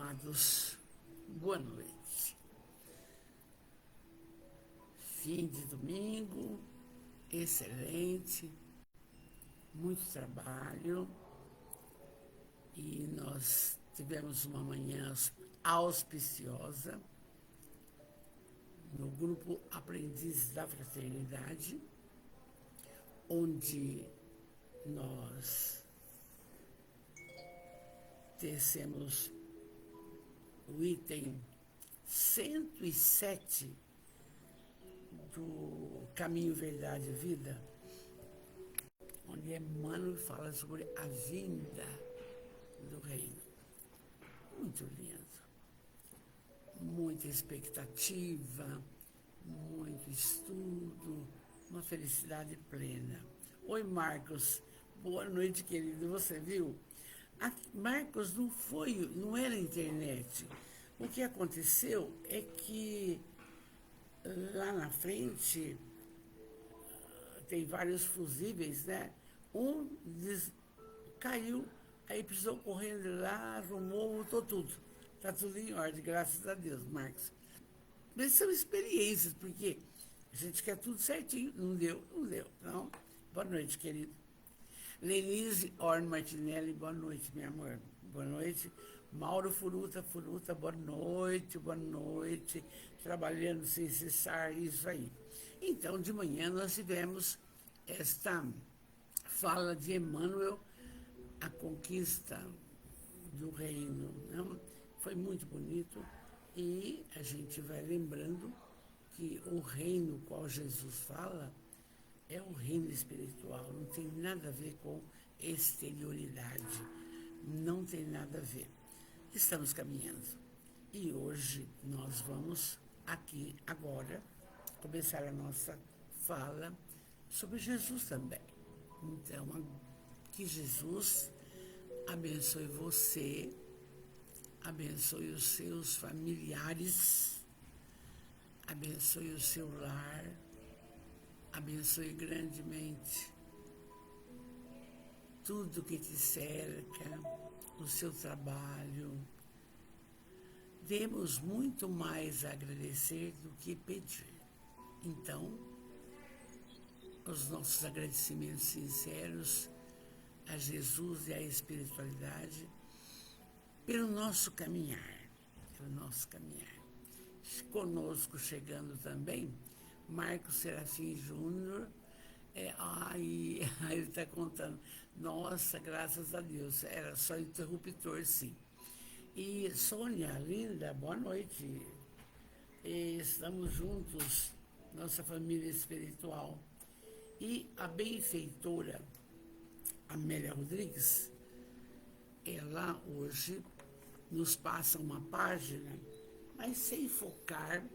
Amados, boa noite. Fim de domingo, excelente, muito trabalho e nós tivemos uma manhã auspiciosa no grupo Aprendizes da Fraternidade, onde nós tecemos o item 107 do Caminho, Verdade e Vida, onde Emmanuel fala sobre a vinda do reino. Muito lindo, muita expectativa, muito estudo, uma felicidade plena. Oi, Marcos, boa noite, querido. Você viu? Marcos, não era internet. O que aconteceu é que lá na frente tem vários fusíveis, né? Caiu, aí precisou correndo lá, arrumou, voltou tudo. Está tudo em ordem, graças a Deus, Marcos. Mas são experiências, porque a gente quer tudo certinho. Não deu. Não. Boa noite, querido. Lenise Orne Martinelli, boa noite, meu amor. Boa noite. Mauro Furuta, boa noite. Trabalhando sem cessar, isso aí. Então, de manhã, nós tivemos esta fala de Emmanuel, a conquista do reino. Não? Foi muito bonito e a gente vai lembrando que o reino qual Jesus fala é um reino espiritual, não tem nada a ver com exterioridade, não tem nada a ver. Estamos caminhando e hoje nós vamos aqui agora começar a nossa fala sobre Jesus também. Então, que Jesus abençoe você, abençoe os seus familiares, abençoe o seu lar, abençoe grandemente tudo que te cerca, o seu trabalho. Temos muito mais a agradecer do que pedir. Então, os nossos agradecimentos sinceros a Jesus e à espiritualidade pelo nosso caminhar. Conosco chegando também Marcos Serafim Júnior, ele está contando, nossa, graças a Deus, era só interruptor, sim. E Sônia, linda, boa noite. E estamos juntos, nossa família espiritual. E a benfeitora Amélia Rodrigues, ela hoje nos passa uma página, mas sem focar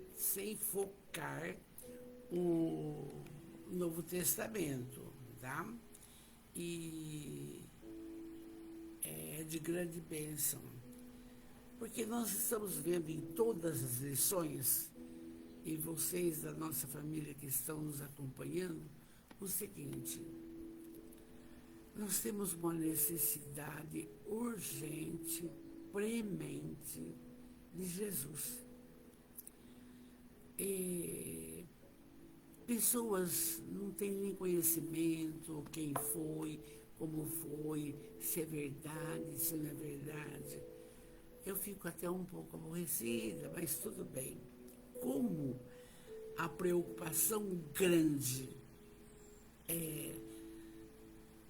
o Novo Testamento, tá? E é de grande bênção, porque nós estamos vendo em todas as lições, e vocês da nossa família que estão nos acompanhando, o seguinte: nós temos uma necessidade urgente, premente de Jesus. E pessoas não têm nem conhecimento, quem foi, como foi, se é verdade, se não é verdade. Eu fico até um pouco aborrecida, mas tudo bem. Como a preocupação grande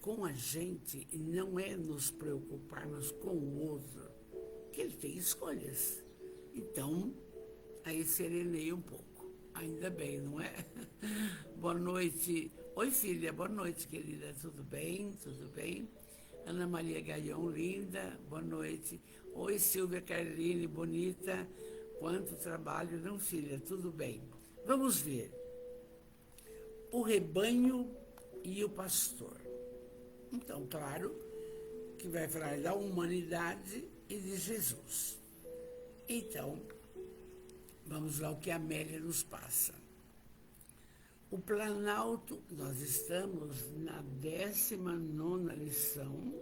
com a gente não é nos preocuparmos com o outro, que ele tem escolhas. Então, aí serenei um pouco. Ainda bem, não é? Boa noite. Oi, filha. Boa noite, querida. Tudo bem? Tudo bem? Ana Maria Gaião, linda. Boa noite. Oi, Silvia Carline, bonita. Quanto trabalho, não, filha? Tudo bem. Vamos ver. O rebanho e o pastor. Então, claro que vai falar da humanidade e de Jesus. Então, vamos lá o que a Amélia nos passa. O Planalto, nós estamos na 19ª lição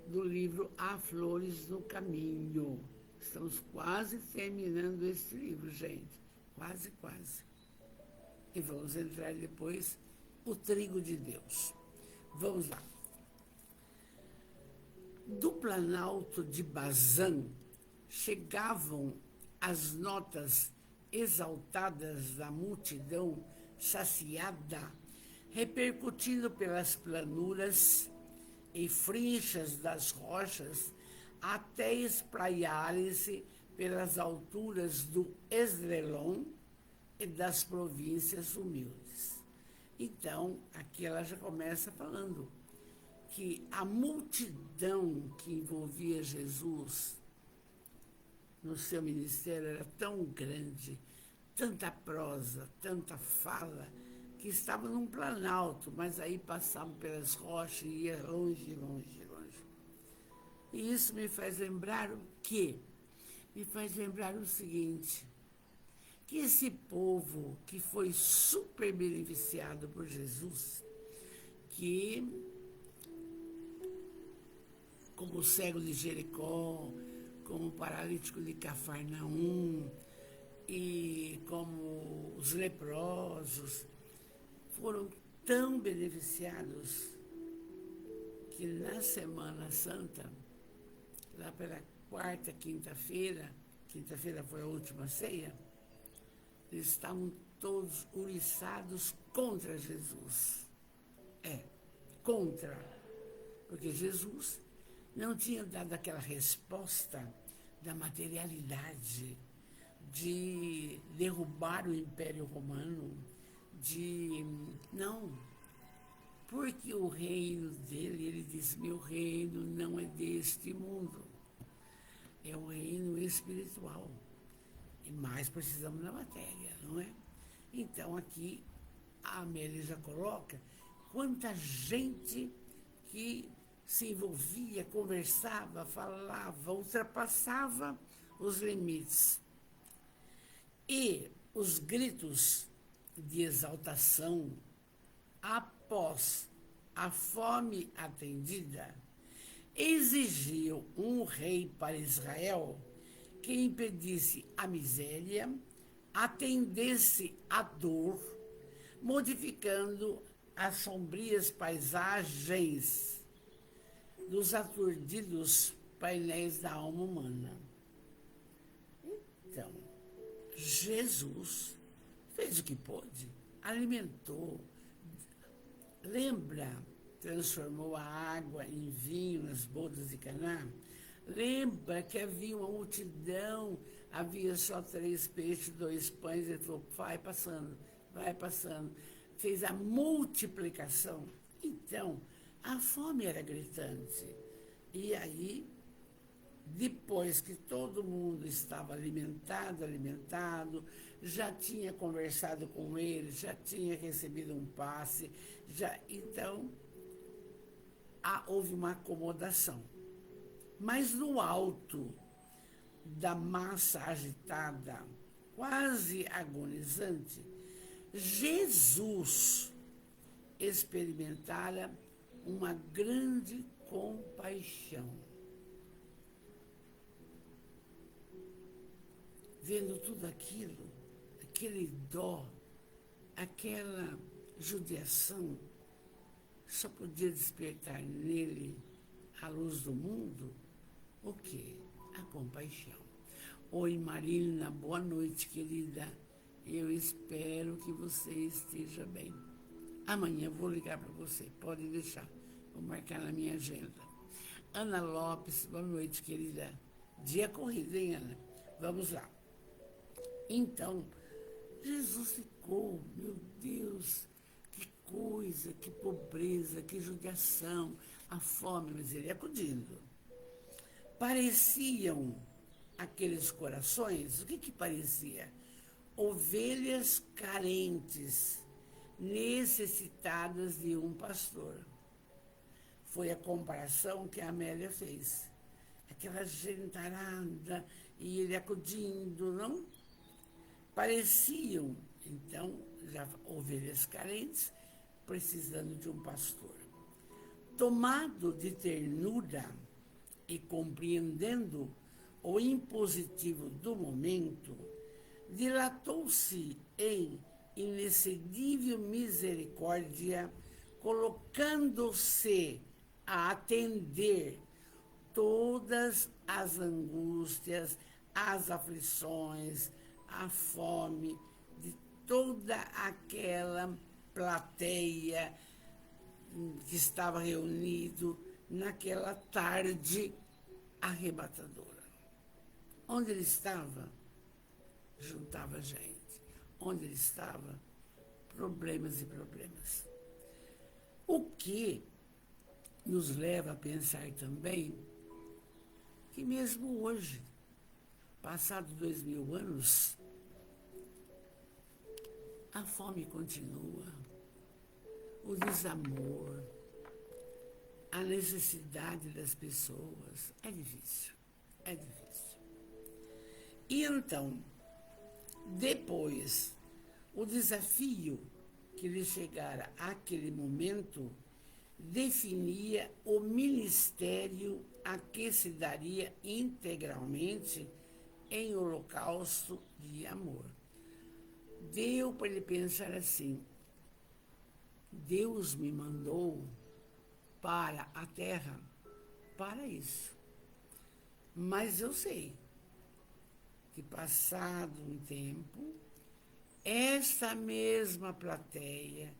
do livro Há Flores no Caminho. Estamos quase terminando esse livro, gente. Quase, quase. E vamos entrar depois, o trigo de Deus. Vamos lá. Do planalto de Bazã chegavam as notas exaltadas da multidão saciada, repercutindo pelas planuras e frinchas das rochas, até espraiarem-se pelas alturas do Esdrelon e das províncias humildes. Então, aqui ela já começa falando que a multidão que envolvia Jesus no seu ministério era tão grande, tanta prosa, tanta fala, que estava num planalto, mas aí passavam pelas rochas e ia longe, longe, longe. E isso me faz lembrar o quê? Me faz lembrar o seguinte, que esse povo que foi super beneficiado por Jesus, que, como o cego de Jericó, como o paralítico de Cafarnaum, e como os leprosos, foram tão beneficiados que na Semana Santa, lá pela quarta, quinta-feira foi a última ceia, eles estavam todos uriçados contra Jesus. Contra. Porque Jesus não tinha dado aquela resposta da materialidade, de derrubar o Império Romano, Não. Porque o reino dele, ele diz, meu reino não é deste mundo. É o reino espiritual. E mais precisamos da matéria, não é? Então, aqui, a Amélia já coloca quanta gente que se envolvia, conversava, falava, ultrapassava os limites. E os gritos de exaltação após a fome atendida exigiam um rei para Israel que impedisse a miséria, atendesse à dor, modificando as sombrias paisagens dos aturdidos painéis da alma humana. Então, Jesus fez o que pôde, alimentou, lembra, transformou a água em vinho nas bodas de Caná. Lembra que havia uma multidão, havia só 3 peixes, 2 pães, ele falou, vai passando. Fez a multiplicação. Então, a fome era gritante. E aí, depois que todo mundo estava alimentado, já tinha conversado com ele, já tinha recebido um passe, então houve uma acomodação. Mas no alto da massa agitada, quase agonizante, Jesus experimentara uma grande compaixão. Vendo tudo aquilo, aquele dó, aquela judiação, só podia despertar nele a luz do mundo, o quê? A compaixão. Oi, Marina, boa noite, querida. Eu espero que você esteja bem. Amanhã eu vou ligar para você, pode deixar. Vou marcar na minha agenda. Ana Lopes, boa noite, querida. Dia corrido, hein, Ana? Vamos lá. Então, Jesus ficou, meu Deus, que coisa, que pobreza, que judiação, a fome, mas ele acudindo. Pareciam aqueles corações, o que parecia? Ovelhas carentes, necessitadas de um pastor. Foi a comparação que a Amélia fez. Aquela gentarada, e ele acudindo, não? Pareciam, então, já ovelhas carentes, precisando de um pastor. Tomado de ternura e compreendendo o impositivo do momento, dilatou-se em inexcedível misericórdia, colocando-se a atender todas as angústias, as aflições, a fome de toda aquela plateia que estava reunido naquela tarde arrebatadora. Onde ele estava, juntava gente. Onde ele estava, problemas e problemas. O que nos leva a pensar também que mesmo hoje, passados 2000 anos, a fome continua, o desamor, a necessidade das pessoas. É difícil, é difícil. E então, depois, o desafio que lhe chegara àquele momento definia o ministério a que se daria integralmente em holocausto de amor. Deu para ele pensar assim: Deus me mandou para a terra para isso. Mas eu sei que, passado um tempo, essa mesma plateia,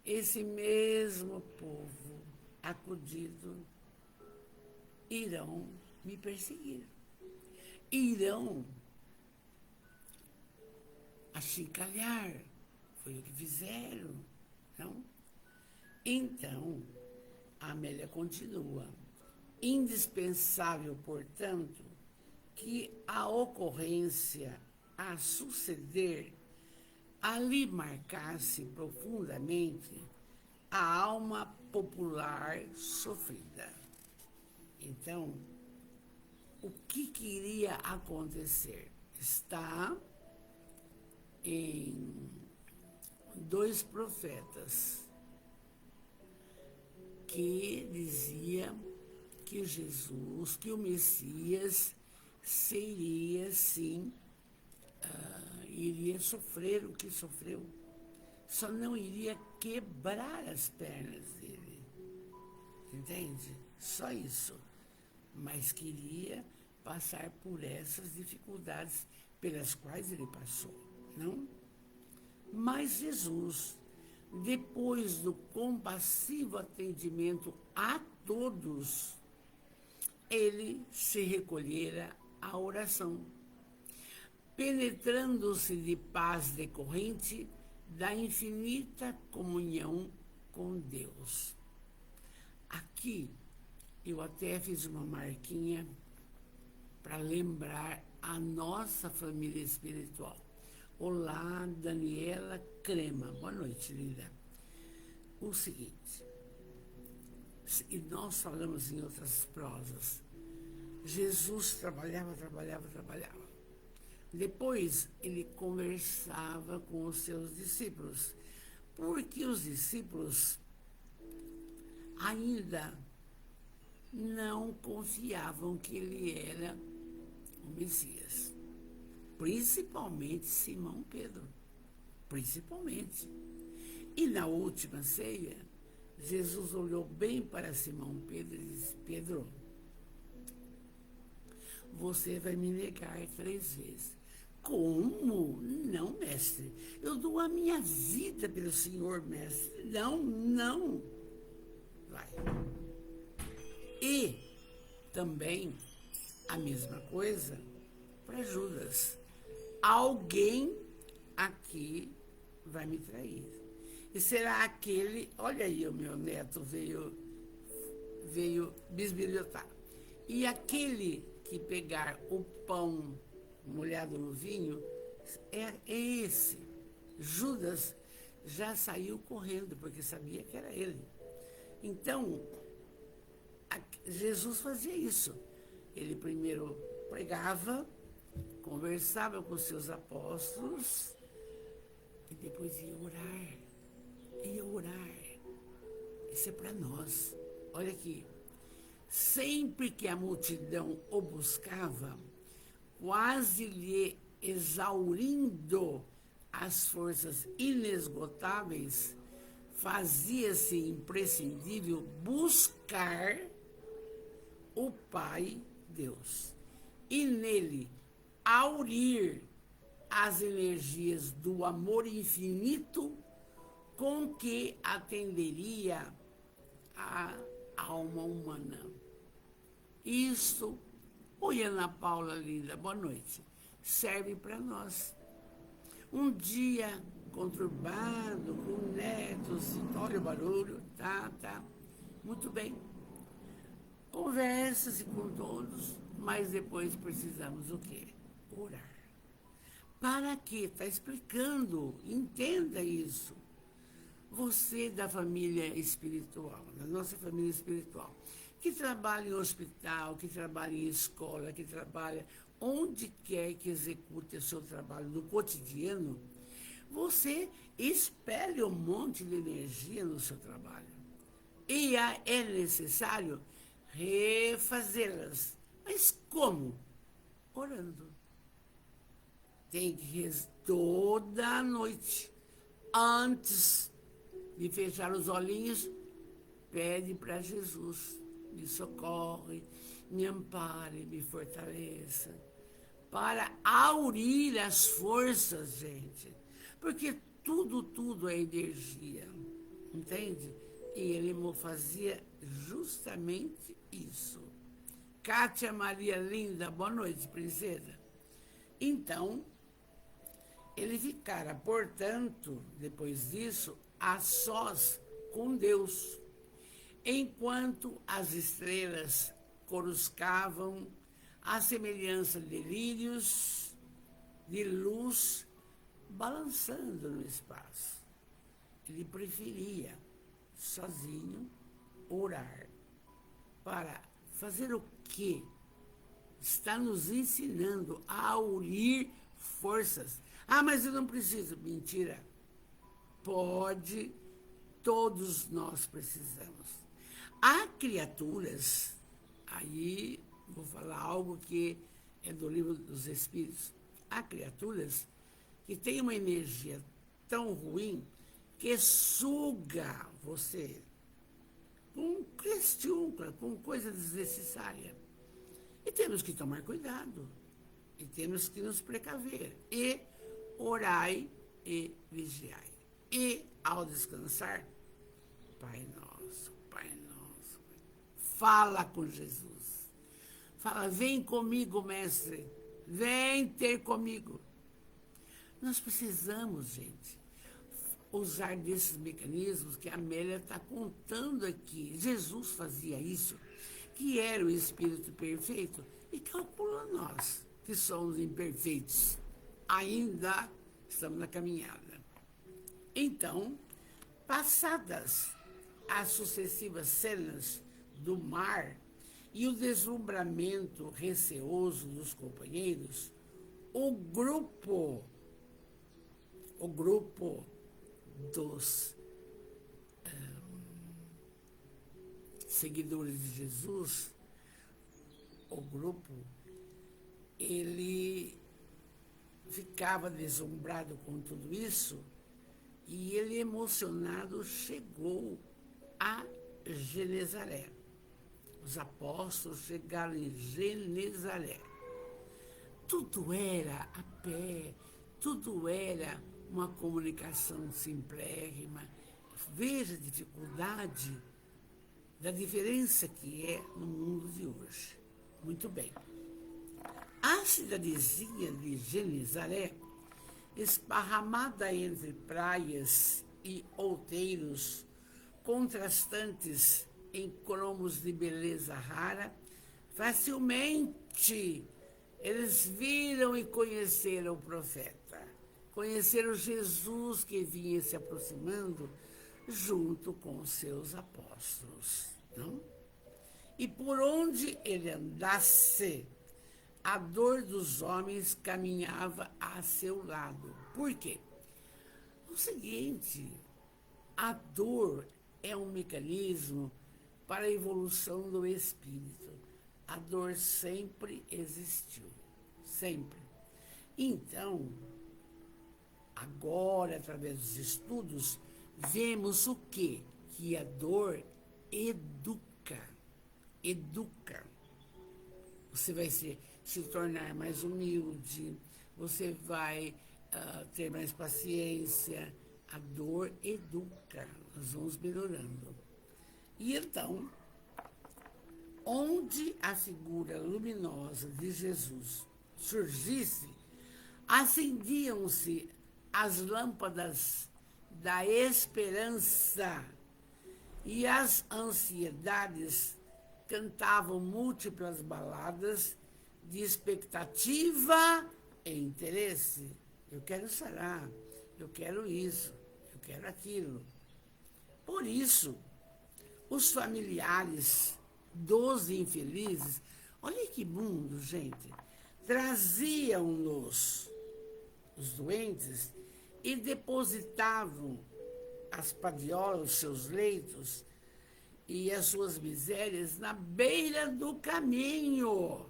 esse mesmo povo acudido, irão me perseguir. Irão achincalhar. Foi o que fizeram, não? Então, a Amélia continua. Indispensável, portanto, que a ocorrência a suceder ali marcasse profundamente a alma popular sofrida. Então, o que iria acontecer? Está em 2 profetas que diziam que Jesus, que o Messias, seria, sim, iria sofrer o que sofreu. Só não iria quebrar as pernas dele. Entende? Só isso. Mas queria passar por essas dificuldades pelas quais ele passou, não? Mas Jesus, depois do compassivo atendimento a todos, ele se recolhera à oração, penetrando-se de paz decorrente da infinita comunhão com Deus. Aqui, eu até fiz uma marquinha para lembrar a nossa família espiritual. Olá, Daniela Crema. Boa noite, linda. O seguinte, e nós falamos em outras prosas, Jesus trabalhava. Depois, ele conversava com os seus discípulos, porque os discípulos ainda não confiavam que ele era o Messias. Principalmente Simão Pedro. Principalmente. E na última ceia, Jesus olhou bem para Simão Pedro e disse: Pedro, você vai me negar 3 vezes. Como? Não, mestre. Eu dou a minha vida pelo Senhor, mestre. Não. Vai. E também a mesma coisa para Judas. Alguém aqui vai me trair. E será aquele... Olha aí, o meu neto veio bisbilhotar. E aquele que pegar o pão molhado no vinho é esse. Judas já saiu correndo, porque sabia que era ele. Então, Jesus fazia isso. Ele primeiro pregava, conversava com seus apóstolos e depois ia orar. Isso é para nós. Olha aqui. Sempre que a multidão o buscava, quase lhe exaurindo as forças inesgotáveis, fazia-se imprescindível buscar o Pai Deus e nele aurir as energias do amor infinito com que atenderia a alma humana. Isso, oi Ana Paula linda, boa noite, serve para nós. Um dia conturbado, com netos, olha o barulho, tá, muito bem. Conversa-se com todos, mas depois precisamos o quê? Orar. Para quê? Está explicando, entenda isso. Você da família espiritual, da nossa família espiritual, que trabalha em hospital, que trabalha em escola, que trabalha onde quer que execute o seu trabalho no cotidiano, você espelha um monte de energia no seu trabalho. E é necessário refazê-las. Mas como? Orando. Tem que toda a noite, antes de fechar os olhinhos, pede para Jesus, me socorre, me ampare, me fortaleça, para aurir as forças, gente. Porque tudo é energia, entende? E ele fazia justamente isso. Kátia Maria Linda, boa noite, princesa. Então, ele ficara, portanto, depois disso, a sós com Deus, enquanto as estrelas coruscavam à semelhança de lírios de luz balançando no espaço. Ele preferia, sozinho, orar. Para fazer o quê? Está nos ensinando a unir forças. Ah, mas eu não preciso. Mentira. Pode, todos nós precisamos. Há criaturas, aí vou falar algo que é do livro dos Espíritos. Há criaturas que têm uma energia tão ruim que suga você com questão, com coisa desnecessária. E temos que tomar cuidado. E temos que nos precaver. E orai e vigiai. E ao descansar, Pai nosso, fala com Jesus. Fala, vem comigo, mestre. Vem ter comigo. Nós precisamos, gente, usar desses mecanismos que a Amélia está contando aqui. Jesus fazia isso, que era o Espírito perfeito, e calcula nós, que somos imperfeitos. Ainda estamos na caminhada. Então, passadas as sucessivas cenas do mar e o deslumbramento receoso dos companheiros, o grupo dos seguidores de Jesus, ele ficava deslumbrado com tudo isso e ele, emocionado, chegou a Genezaré. Os apóstolos chegaram em Genezaré. Tudo era a pé, tudo era uma comunicação simplérrima. Veja a dificuldade da diferença que é no mundo de hoje. Muito bem. A cidadezinha de Genezaré, esparramada entre praias e outeiros contrastantes em cromos de beleza rara, facilmente eles viram e conheceram o profeta. Conheceram Jesus que vinha se aproximando junto com os seus apóstolos. Não? E por onde ele andasse, a dor dos homens caminhava a seu lado. Por quê? O seguinte, a dor é um mecanismo para a evolução do espírito. A dor sempre existiu. sempre. Então, agora, através dos estudos, vemos o quê? Que a dor educa. Educa. Você vai se tornar mais humilde, você vai ter mais paciência. A dor educa, nós vamos melhorando. E então, onde a figura luminosa de Jesus surgisse, acendiam-se as lâmpadas da esperança e as ansiedades cantavam múltiplas baladas de expectativa e interesse. Eu quero sarar, eu quero isso, eu quero aquilo. Por isso, os familiares dos infelizes, olha que mundo, gente, traziam-nos os doentes e depositavam as padiolas, os seus leitos e as suas misérias na beira do caminho,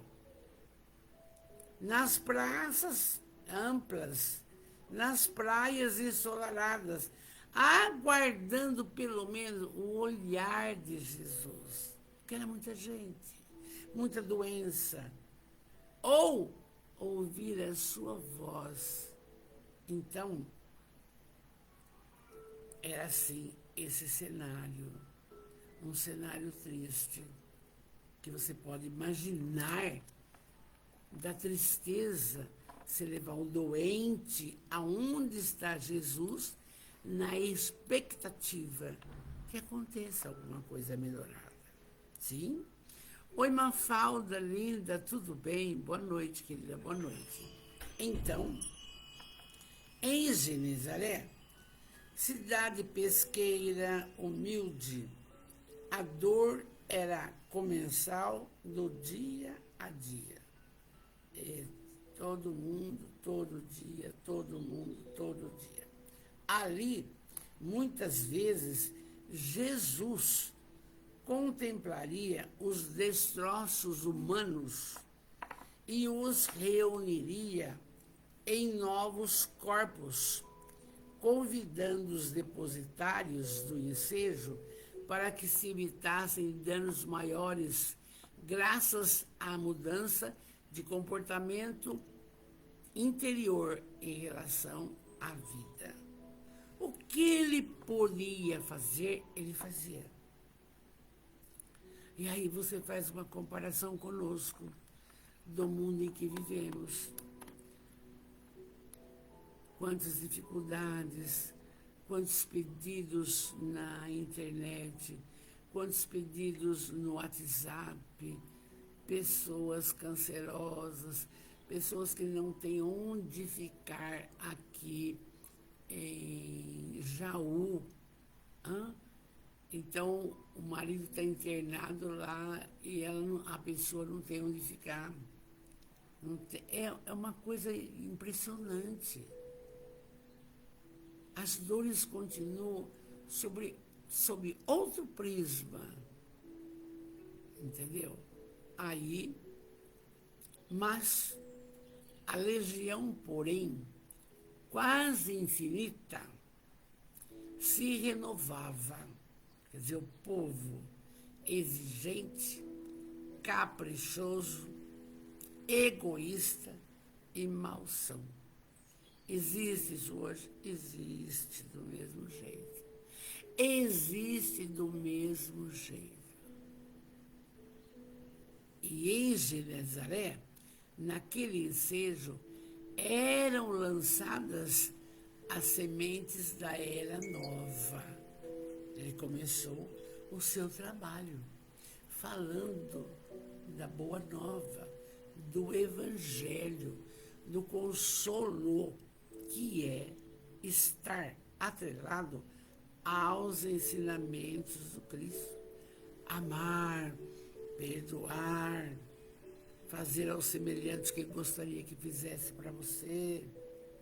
nas praças amplas, nas praias ensolaradas, aguardando pelo menos o olhar de Jesus, que era muita gente, muita doença, ou ouvir a sua voz. Então, era assim esse cenário, um cenário triste, que você pode imaginar da tristeza se levar o doente aonde está Jesus, na expectativa que aconteça alguma coisa melhorada. Sim? Oi, Mafalda, linda, tudo bem? Boa noite, querida, boa noite. Então, em Genezaré, cidade pesqueira, humilde, a dor era comensal do dia a dia. Todo mundo, todo dia, todo mundo, todo dia. Ali, muitas vezes, Jesus contemplaria os destroços humanos e os reuniria em novos corpos, convidando os depositários do ensejo para que se evitassem danos maiores, graças à mudança de comportamento interior em relação à vida. O que ele podia fazer, ele fazia. E aí você faz uma comparação conosco do mundo em que vivemos. Quantas dificuldades, quantos pedidos na internet, quantos pedidos no WhatsApp, pessoas cancerosas, pessoas que não têm onde ficar aqui em Jaú. Então, o marido está internado lá e a pessoa não tem onde ficar. É uma coisa impressionante. As dores continuam sob outro prisma. Entendeu? Aí, mas a legião, porém, quase infinita, se renovava. Quer dizer, o povo exigente, caprichoso, egoísta e malsão. Existe isso hoje? Existe do mesmo jeito. Existe do mesmo jeito. E em Genezaré, naquele ensejo, eram lançadas as sementes da era nova. Ele começou o seu trabalho, falando da boa nova, do evangelho, do consolo, que é estar atrelado aos ensinamentos do Cristo. Amar, perdoar, fazer aos semelhantes que gostaria que fizesse para você.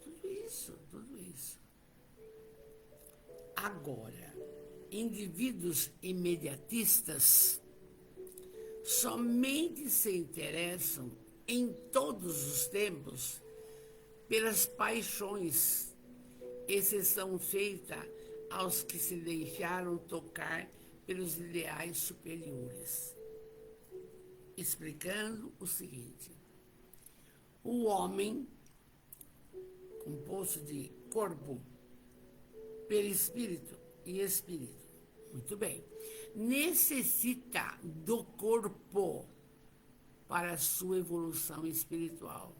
Tudo isso, tudo isso. Agora, indivíduos imediatistas somente se interessam em todos os tempos pelas paixões, exceção feita aos que se deixaram tocar pelos ideais superiores. Explicando o seguinte: o homem, composto de corpo, perispírito e espírito, muito bem, necessita do corpo para a sua evolução espiritual,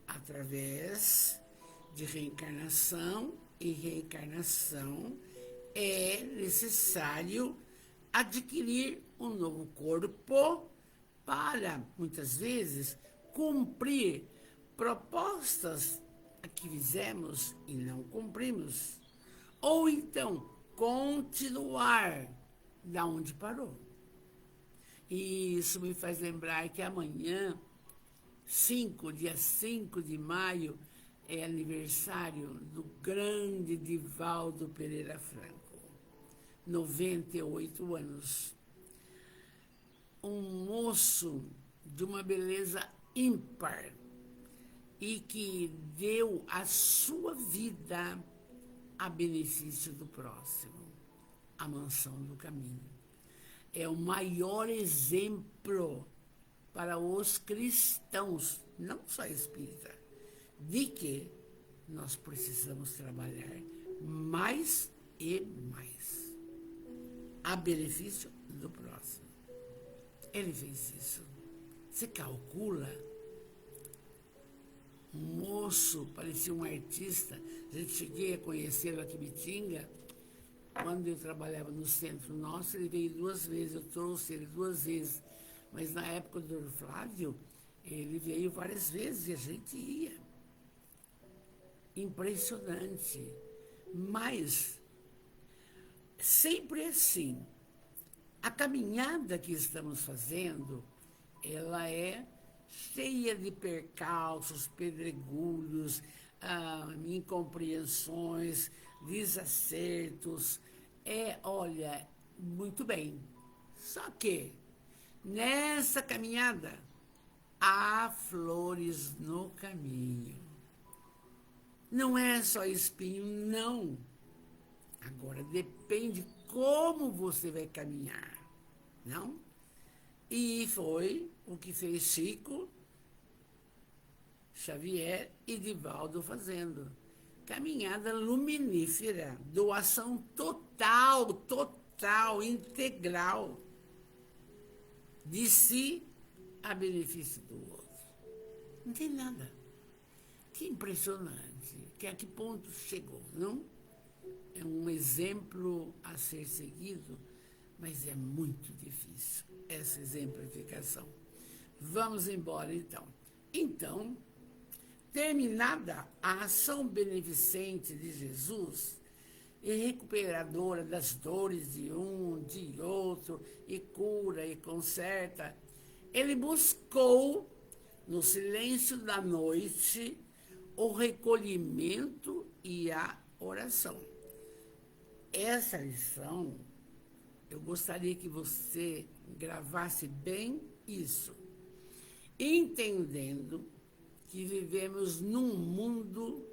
através de reencarnação e reencarnação. É necessário adquirir um novo corpo para, muitas vezes, cumprir propostas que fizemos e não cumprimos, ou então continuar da onde parou. E isso me faz lembrar que amanhã, dia 5 de maio, é aniversário do grande Divaldo Pereira Franco, 98 anos. Um moço de uma beleza ímpar e que deu a sua vida a benefício do próximo, a mansão do caminho. É o maior exemplo para os cristãos, não só espírita, de que nós precisamos trabalhar mais e mais a benefício do próximo. Ele fez isso. Você calcula? Um moço, parecia um artista. A gente cheguei a conhecê-lo aqui em Bitinga. Quando eu trabalhava no centro nosso, ele veio 2 vezes, eu trouxe ele 2 vezes. Mas na época do Flávio, ele veio várias vezes e a gente ia. Impressionante. Mas, sempre assim, a caminhada que estamos fazendo, ela é cheia de percalços, pedregulhos, incompreensões, desacertos. Olha, muito bem. Só que, nessa caminhada, há flores no caminho. Não é só espinho, não. Agora, depende como você vai caminhar, não? E foi o que fez Chico Xavier e Divaldo fazendo. Caminhada luminífera, doação total, integral, de si a benefício do outro. Não tem nada. Que impressionante. A que ponto chegou, não? É um exemplo a ser seguido, mas é muito difícil essa exemplificação. Vamos embora, então. Então, terminada a ação beneficente de Jesus e recuperadora das dores de um, de outro, e cura e conserta, ele buscou, no silêncio da noite, o recolhimento e a oração. Essa lição, eu gostaria que você gravasse bem isso, entendendo que vivemos num mundo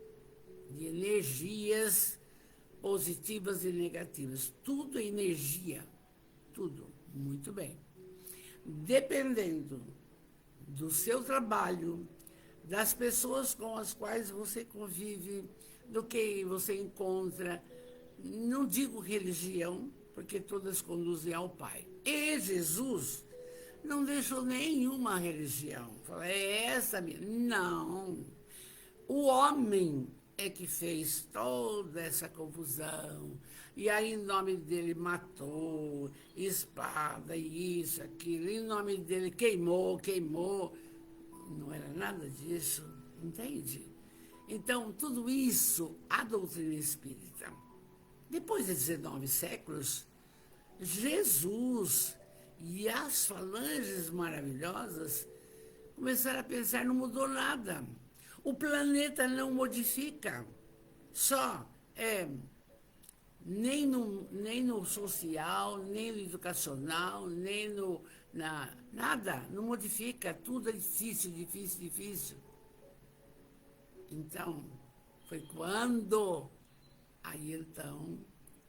de energias positivas e negativas. Tudo é energia, tudo. Muito bem. Dependendo do seu trabalho, das pessoas com as quais você convive, do que você encontra, não digo religião, porque todas conduzem ao Pai. E Jesus não deixou nenhuma religião. Fala, é essa mesmo. Não. O homem é que fez toda essa confusão. E aí, em nome dele, matou, espada, isso, aquilo. Em nome dele, queimou. Não era nada disso, entende? Então, tudo isso, a doutrina espírita. Depois de 19 séculos, Jesus e as falanges maravilhosas começaram a pensar, não mudou nada. O planeta não modifica, só nem no social, nem no educacional, nem no... nada, não modifica, tudo é difícil, difícil, difícil. Então, foi quando... Aí, então,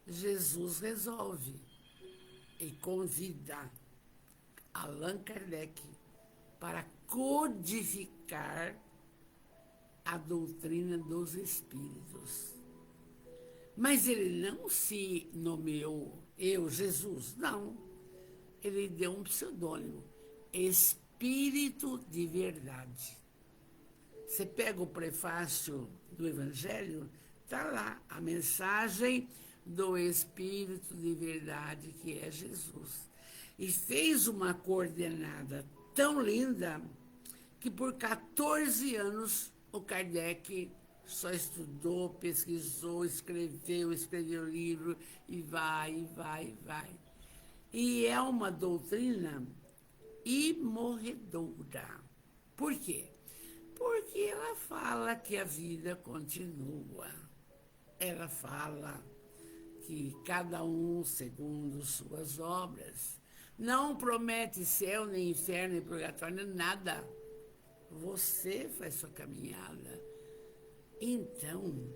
Jesus resolve e convida Allan Kardec para codificar a doutrina dos espíritos. Mas ele não se nomeou eu, Jesus, não. Ele deu um pseudônimo, Espírito de Verdade. Você pega o prefácio do Evangelho, está lá a mensagem do Espírito de Verdade, que é Jesus. E fez uma coordenada tão linda que por 14 anos o Kardec só estudou, pesquisou, escreveu livro e vai. E é uma doutrina imorredoura. Por quê? Porque ela fala que a vida continua. Ela fala que cada um segundo suas obras. Não promete céu, nem inferno, nem purgatório, nada. Você faz sua caminhada. Então,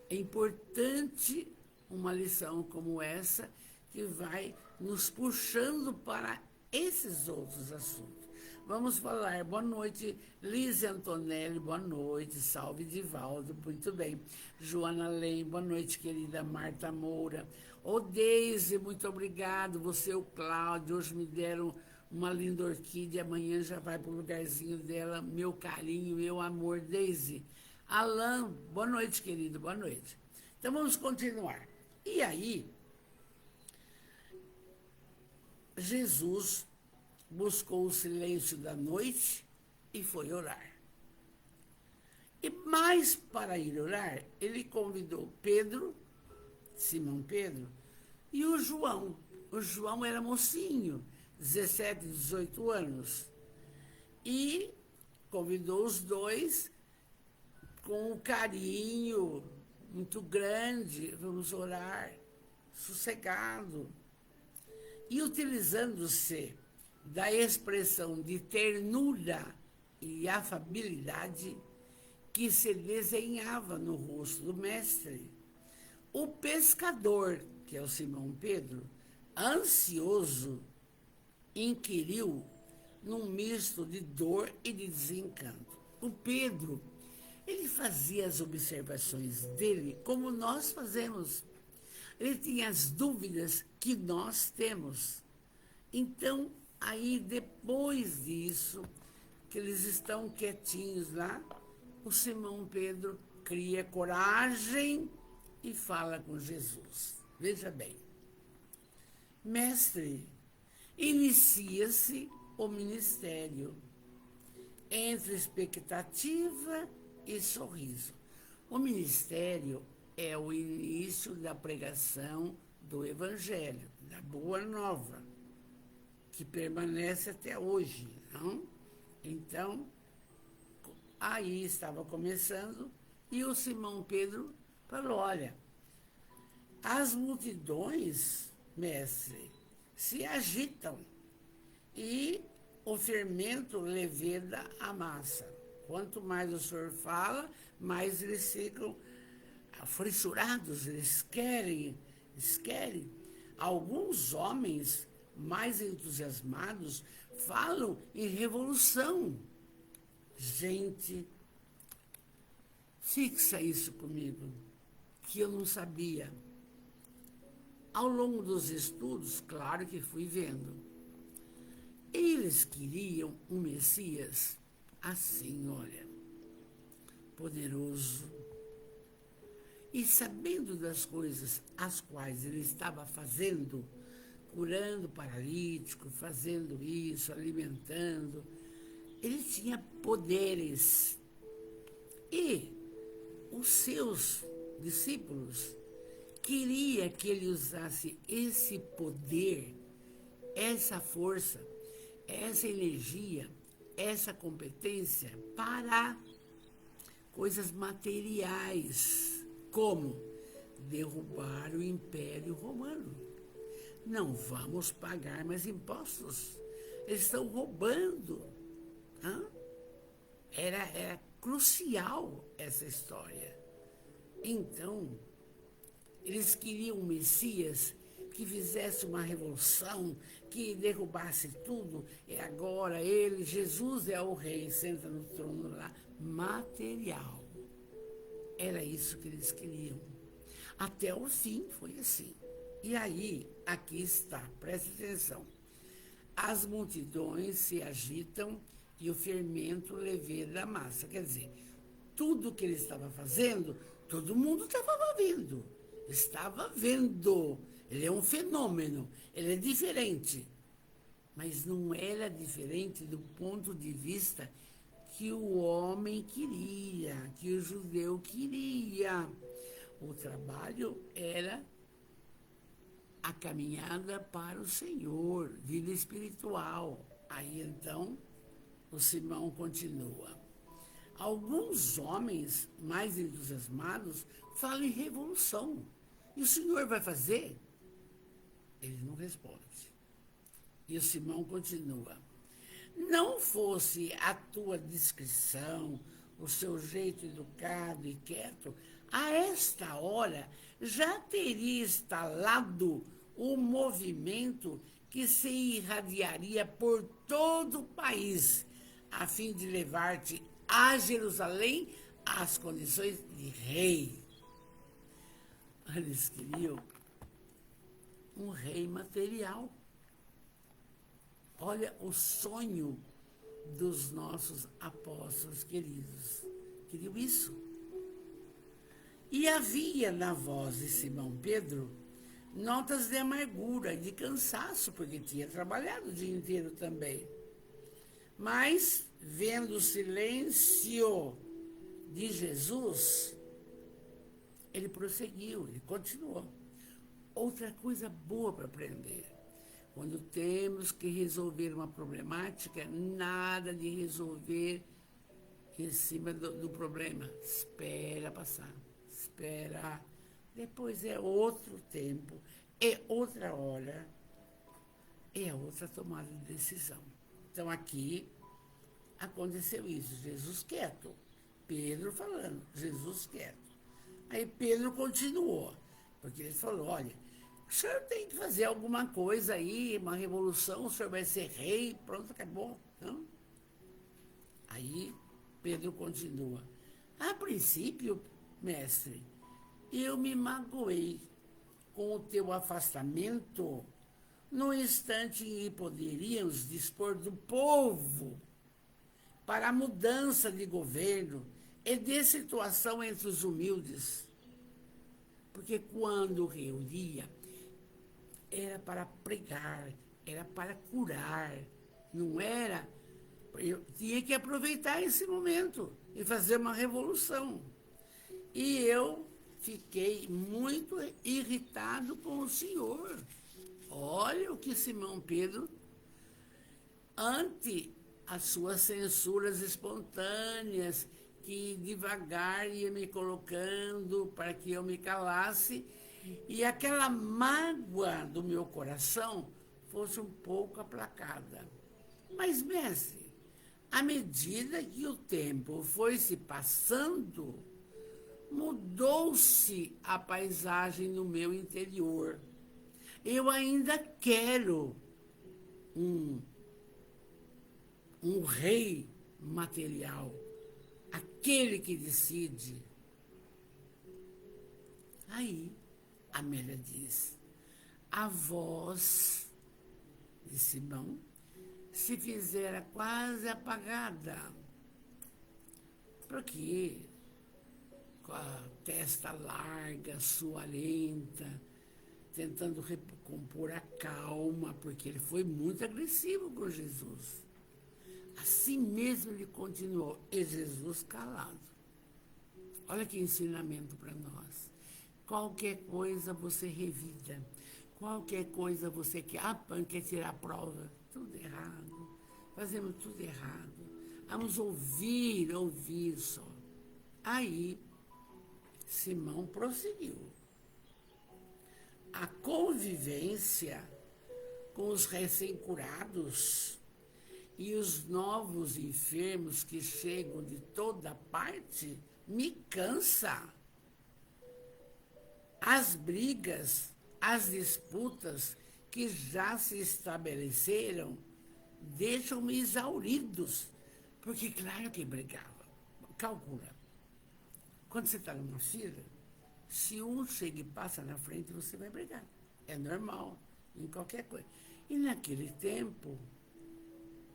é importante uma lição como essa que vai nos puxando para esses outros assuntos. Vamos falar. Boa noite, Liz Antonelli, boa noite. Salve, Divaldo, muito bem. Joana Lem, boa noite, querida Marta Moura. Ô, Deise, muito obrigado. Você e o Cláudio, hoje me deram uma linda orquídea, amanhã já vai para o lugarzinho dela. Meu carinho, meu amor, Deise. Alain, boa noite, querido, boa noite. Então, vamos continuar. E aí, Jesus buscou o silêncio da noite e foi orar. E mais para ir orar, ele convidou Pedro, Simão Pedro, e o João. O João era mocinho, 17, 18 anos. E convidou os dois com um carinho muito grande. Vamos orar, sossegado. E utilizando-se da expressão de ternura e afabilidade que se desenhava no rosto do mestre, o pescador, que é o Simão Pedro, ansioso, inquiriu num misto de dor e de desencanto. O Pedro, ele fazia as observações dele como nós fazemos. Ele tinha as dúvidas que nós temos. Então, aí, depois disso, que eles estão quietinhos lá, o Simão Pedro cria coragem e fala com Jesus. Veja bem. Mestre, inicia-se o ministério entre expectativa e sorriso. O ministério é o início da pregação do Evangelho, da Boa Nova, que permanece até hoje, não? Então, aí estava começando e o Simão Pedro falou, olha, as multidões, mestre, se agitam e o fermento leveda a massa. Quanto mais o senhor fala, mais eles ficam afrissurados, eles querem. Alguns homens mais entusiasmados falam em revolução. Gente, fixa isso comigo, que eu não sabia. Ao longo dos estudos, claro que fui vendo. Eles queriam um Messias assim, olha, poderoso. E sabendo das coisas as quais ele estava fazendo, curando paralítico, fazendo isso, alimentando, ele tinha poderes. E os seus discípulos queria que ele usasse esse poder, essa força, essa energia, essa competência para coisas materiais, como derrubar o Império Romano. Não vamos pagar mais impostos. Eles estão roubando. Hã? Era crucial essa história. Então, eles queriam um Messias que fizesse uma revolução, que derrubasse tudo. E agora ele, Jesus é o rei, senta no trono lá, material. Era isso que eles queriam. Até o fim foi assim. E aí, aqui está, preste atenção. As multidões se agitam e o fermento leveia da massa. Quer dizer, tudo que ele estava fazendo, todo mundo estava vendo. Estava vendo. Ele é um fenômeno, ele é diferente. Mas não era diferente do ponto de vista que o homem queria, que o judeu queria. O trabalho era a caminhada para o Senhor, vida espiritual. Aí então, o Simão continua. Alguns homens mais entusiasmados falam em revolução. E o Senhor vai fazer? Ele não responde. E o Simão continua. Não fosse a tua discrição, o seu jeito educado e quieto, a esta hora já teria instalado o movimento que se irradiaria por todo o país, a fim de levar-te a Jerusalém às condições de rei. Eles queriam um rei material. Olha o sonho dos nossos apóstolos queridos. Queriam isso. E havia na voz de Simão Pedro notas de amargura e de cansaço, porque tinha trabalhado o dia inteiro também. Mas, vendo o silêncio de Jesus, ele prosseguiu, ele continuou. Outra coisa boa para aprender. Quando temos que resolver uma problemática, nada de resolver em cima do problema. Espera passar, espera. Depois é outro tempo, é outra hora, é outra tomada de decisão. Então aqui aconteceu isso, Jesus quieto, Pedro falando, Jesus quieto. Aí Pedro continuou, porque ele falou, olha, o senhor tem que fazer alguma coisa aí, uma revolução, o senhor vai ser rei, pronto, acabou. Não? Aí Pedro continua. A princípio, mestre, eu me magoei com o teu afastamento no instante em que poderíamos dispor do povo para a mudança de governo e de situação entre os humildes. Porque quando reunia, era para pregar, era para curar, não era... Eu tinha que aproveitar esse momento e fazer uma revolução. E eu fiquei muito irritado com o Senhor. Olha o que Simão Pedro, ante as suas censuras espontâneas, que devagar ia me colocando para que eu me calasse, e aquela mágoa do meu coração fosse um pouco aplacada. Mas, mestre, à medida que o tempo foi se passando, mudou-se a paisagem no meu interior. Eu ainda quero um rei material, aquele que decide. Aí, Amélia diz, a voz de Simão se fizera quase apagada, porque com a testa larga, sualenta, tentando recompor a calma, porque ele foi muito agressivo com Jesus. Assim mesmo ele continuou, e Jesus calado. Olha que ensinamento para nós. Qualquer coisa você revida, qualquer coisa você quer tirar a prova, tudo errado, fazemos tudo errado. Vamos ouvir só. Aí, Simão prosseguiu. a convivência com os recém-curados e os novos enfermos que chegam de toda parte me cansa. As brigas, as disputas que já se estabeleceram deixam-me exauridos, porque claro que brigava. Calcula, quando você está numa fila, se um chega e passa na frente, você vai brigar. É normal, em qualquer coisa. E naquele tempo,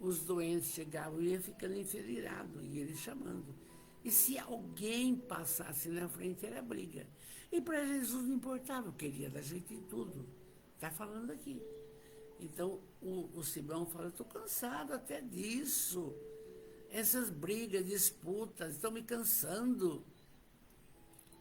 os doentes chegavam e iam ficando enfileirados, e ele chamando. E se alguém passasse na frente, era briga. E para Jesus não importava, queria dar jeito em tudo. Está falando aqui. Então, o Simão fala, estou cansado até disso. Essas brigas, disputas, estão me cansando.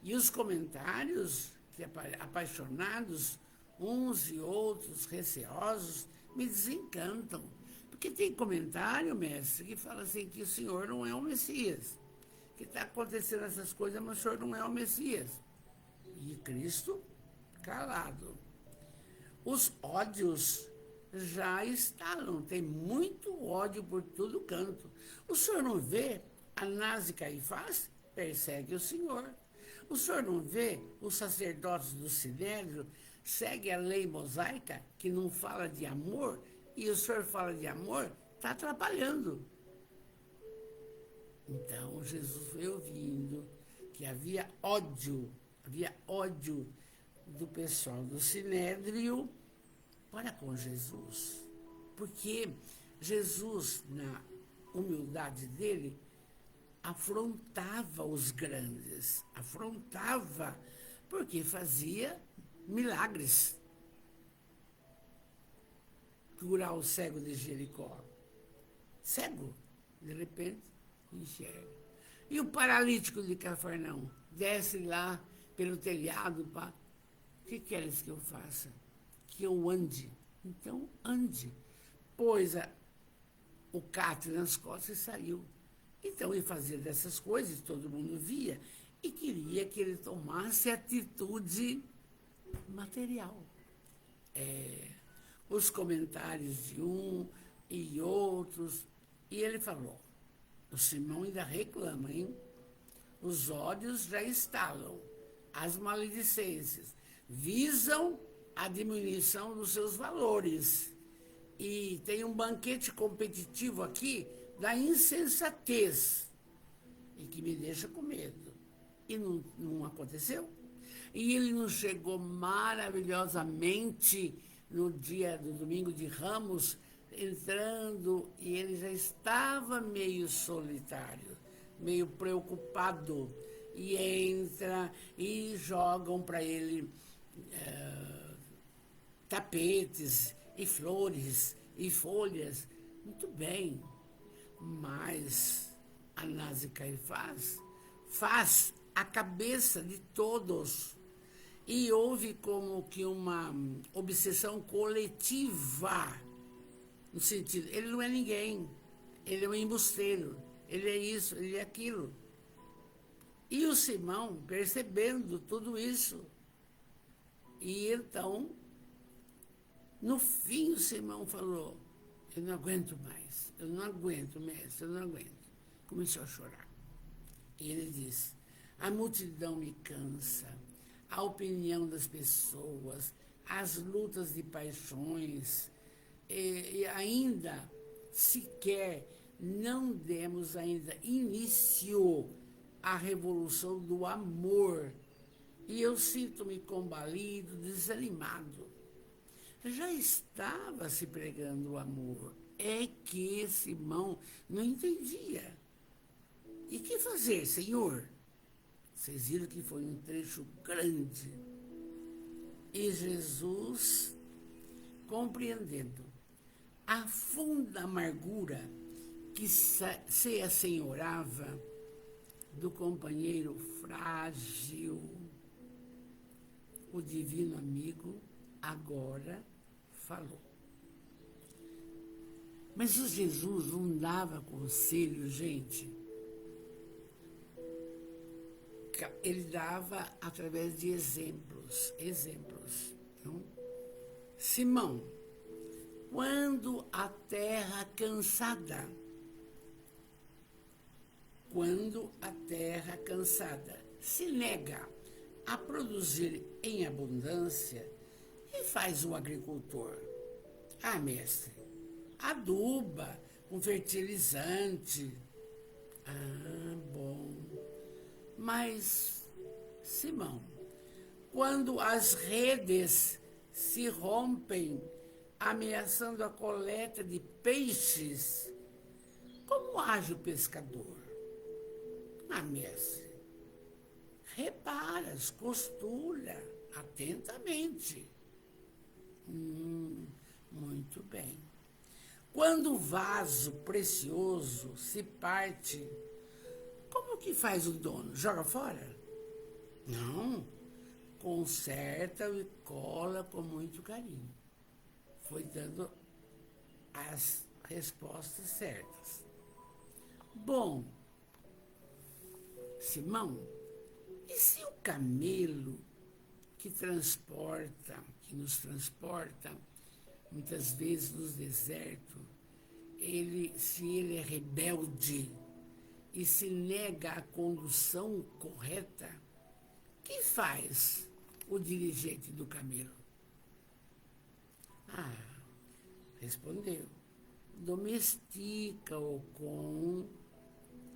E os comentários, que apaixonados, uns e outros receosos, me desencantam. Porque tem comentário, mestre, que fala assim que o senhor não é o Messias. Que está acontecendo essas coisas, mas o senhor não é o Messias. E Cristo, calado. Os ódios já estalam, tem muito ódio por todo canto. O senhor não vê Anás e Caifás? Persegue o senhor. O senhor não vê os sacerdotes do Sinédrio? Segue a lei mosaica, que não fala de amor, e o senhor fala de amor? Está atrapalhando. Então, Jesus foi ouvindo que havia ódio do pessoal do Sinédrio para com Jesus. Porque Jesus, na humildade dele, afrontava os grandes, porque fazia milagres. Curar o cego de Jericó. Cego, de repente, enxerga. E o paralítico de Cafarnaum? Desce lá pelo telhado, pá. O que queres que eu faça? Que eu ande. Então, ande. Pôs o catre nas costas e saiu. Então, ele fazia dessas coisas, todo mundo via, e queria que ele tomasse atitude material. Os comentários de um e outros. E ele falou, o Simão ainda reclama, hein? Os ódios já estalam, as maledicências visam a diminuição dos seus valores. E tem um banquete competitivo aqui da insensatez, e que me deixa com medo. E não aconteceu. E ele não chegou maravilhosamente no dia do domingo de Ramos, entrando, e ele já estava meio solitário, meio preocupado, e entra e jogam para ele tapetes e flores e folhas. Muito bem, mas Anás e Caifás faz a cabeça de todos. E houve como que uma obsessão coletiva, no sentido, ele não é ninguém, ele é um embusteiro, ele é isso, ele é aquilo. E o Simão, percebendo tudo isso, e então, no fim, o Simão falou, eu não aguento mais, eu não aguento, mestre, eu não aguento. Começou a chorar. E ele disse, a multidão me cansa, a opinião das pessoas, as lutas de paixões, e ainda sequer não demos ainda início à revolução do amor. E eu sinto-me combalido, desanimado. Já estava se pregando o amor. É que Simão não entendia. E que fazer, Senhor? Vocês viram que foi um trecho grande. E Jesus, compreendendo a funda amargura que se assenhorava do companheiro frágil, o divino amigo agora falou. Mas o Jesus não dava conselho, gente. Ele dava através de exemplos. Então, Simão, quando a terra cansada, se nega a produzir em abundância, o que faz o agricultor? Ah, mestre, aduba com fertilizante. Ah, bom. Mas, Simão, quando as redes se rompem, ameaçando a coleta de peixes, como age o pescador? Ah, mestre, reparas, costura atentamente. Muito bem. Quando o vaso precioso se parte, como que faz o dono? Joga fora? Não. Conserta e cola com muito carinho. Foi dando as respostas certas. Bom, Simão, e se o camelo que nos transporta, muitas vezes no deserto, se ele é rebelde e se nega à condução correta, que faz o dirigente do camelo? Ah, respondeu, domestica-o com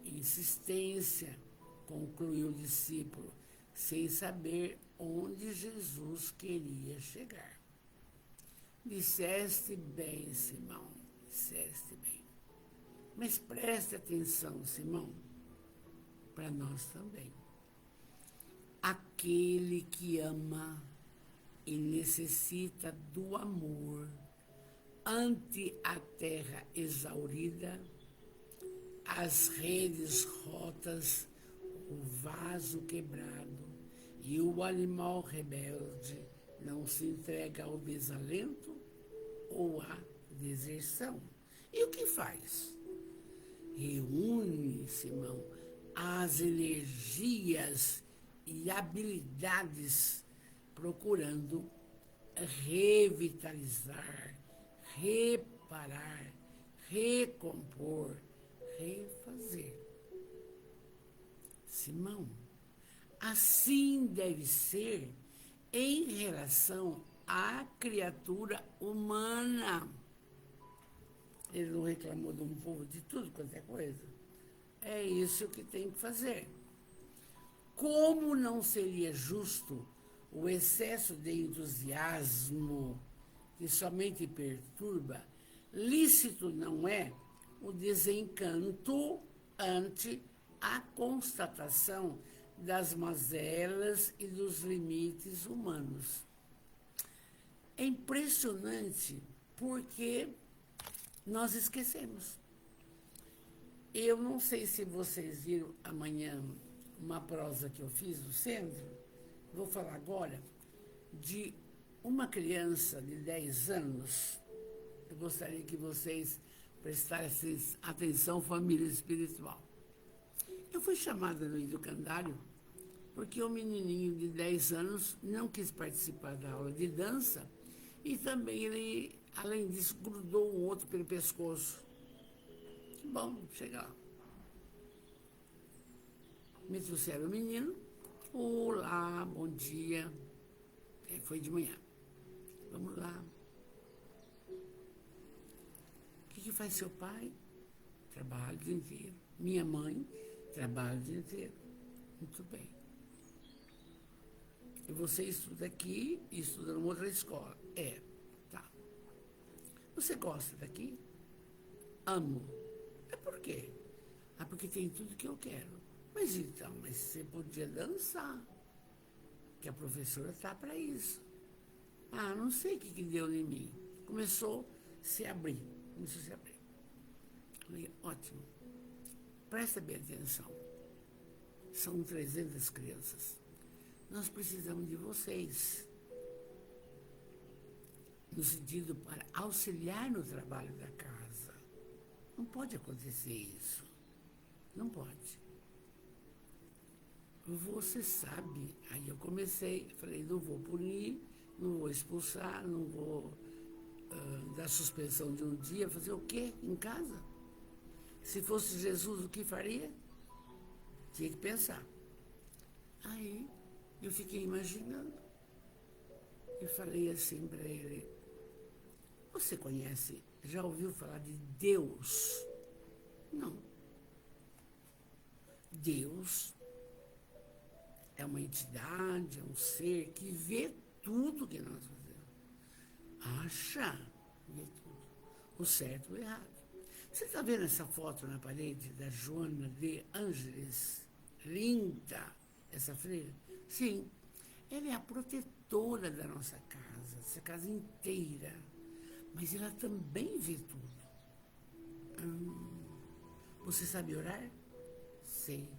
insistência, concluiu o discípulo, sem saber onde Jesus queria chegar. Disseste bem, Simão, disseste bem. Mas preste atenção, Simão, para nós também. Aquele que ama e necessita do amor ante a terra exaurida, as redes rotas, o vaso quebrado e o animal rebelde não se entrega ao desalento ou à deserção. E o que faz? Reúne, Simão, as energias e habilidades procurando revitalizar, reparar, recompor, refazer. Simão, assim deve ser em relação à criatura humana. Ele não reclamou de um povo de tudo quanto é coisa. É isso que tem que fazer. Como não seria justo o excesso de entusiasmo que somente perturba, lícito não é o desencanto ante a constatação das mazelas e dos limites humanos. É impressionante porque nós esquecemos. Eu não sei se vocês viram amanhã uma prosa que eu fiz no centro, vou falar agora de uma criança de 10 anos. Eu gostaria que vocês prestassem atenção, família espiritual. Eu fui chamada no educandário porque o menininho de 10 anos não quis participar da aula de dança e também ele, além disso, grudou um outro pelo pescoço. Bom, chega lá. Me trouxeram o menino. Olá, bom dia. Foi de manhã. Vamos lá. O que faz seu pai? Trabalha o dia inteiro. Minha mãe trabalha o dia inteiro. Muito bem. E você estuda aqui e estuda numa outra escola? É, tá. Você gosta daqui? Amo. É por quê? Ah, porque tem tudo que eu quero. Mas então, mas você podia dançar, que a professora está para isso. Ah, não sei o que deu em mim. Começou a se abrir. Falei, ótimo. Presta bem atenção. São 300 crianças. Nós precisamos de vocês. No sentido para auxiliar no trabalho da casa. Não pode acontecer isso. Não pode. Você sabe, aí eu comecei, falei, não vou punir, não vou expulsar, não vou dar suspensão de um dia, fazer o quê em casa? Se fosse Jesus, o que faria? Tinha que pensar. Aí eu fiquei imaginando e falei assim para ele: você conhece, já ouviu falar de Deus? Não. Deus é uma entidade, é um ser que vê tudo que nós fazemos. Acha? Vê tudo. O certo e o errado. Você está vendo essa foto na parede da Joana de Ângeles? Linda essa freira? Sim. Ela é a protetora da nossa casa, essa casa inteira. Mas ela também vê tudo. Você sabe orar? Sei.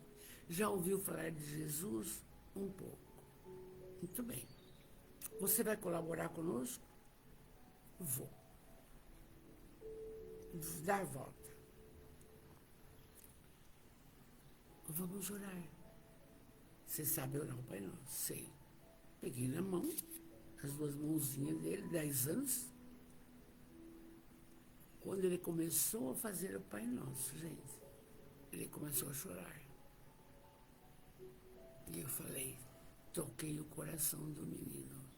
Já ouviu falar de Jesus? Um pouco. Muito bem. Você vai colaborar conosco? Vou. Dá a volta. Vamos orar. Você sabe orar o Pai Nosso? Sei. Peguei na mão, as duas mãozinhas dele, 10 anos. Quando ele começou a fazer o Pai Nosso, gente, ele começou a chorar. E eu falei, toquei o coração do menino.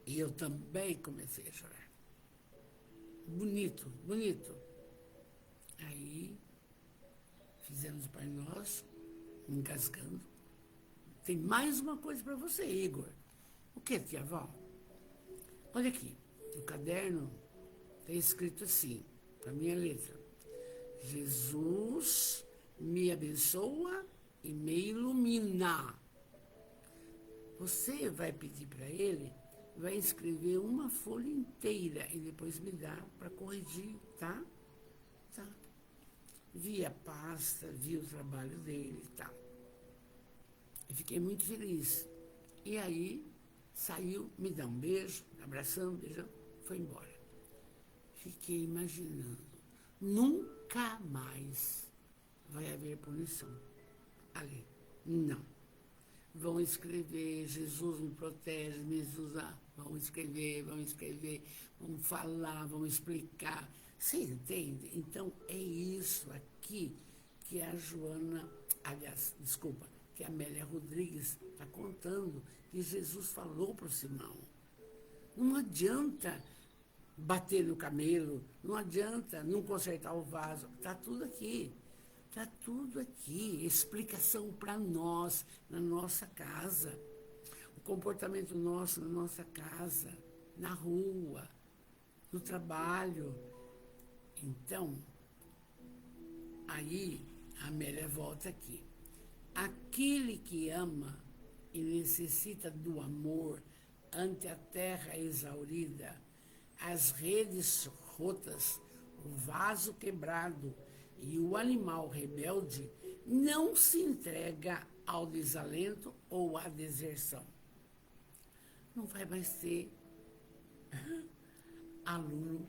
E eu também comecei a chorar. Bonito, bonito. Aí, fizemos o Pai Nosso, engasgando. Tem mais uma coisa para você, Igor. O que, tia avó? Olha aqui, no caderno tem escrito assim, a minha letra. Jesus me abençoa e me ilumina. Você vai pedir para ele, vai escrever uma folha inteira e depois me dá para corrigir, tá? Tá. Vi a pasta, vi o trabalho dele e tal. Eu fiquei muito feliz. E aí, saiu, me dá um beijo, abração, beijão, foi embora. Fiquei imaginando, nunca mais vai haver punição ali. Não. Vão escrever, Jesus me protege, Jesus, vão escrever, vão falar, vão explicar. Você entende? Então, é isso aqui que a Joana, aliás, desculpa, que a Amélia Rodrigues está contando, que Jesus falou para o Simão. Não adianta bater no camelo, não adianta não consertar o vaso, está tudo aqui. Está tudo aqui, explicação para nós, na nossa casa. O comportamento nosso na nossa casa, na rua, no trabalho. Então, aí a Amélia volta aqui. Aquele que ama e necessita do amor ante a terra exaurida, as redes rotas, o vaso quebrado e o animal rebelde, não se entrega ao desalento ou à deserção. Não vai mais ser aluno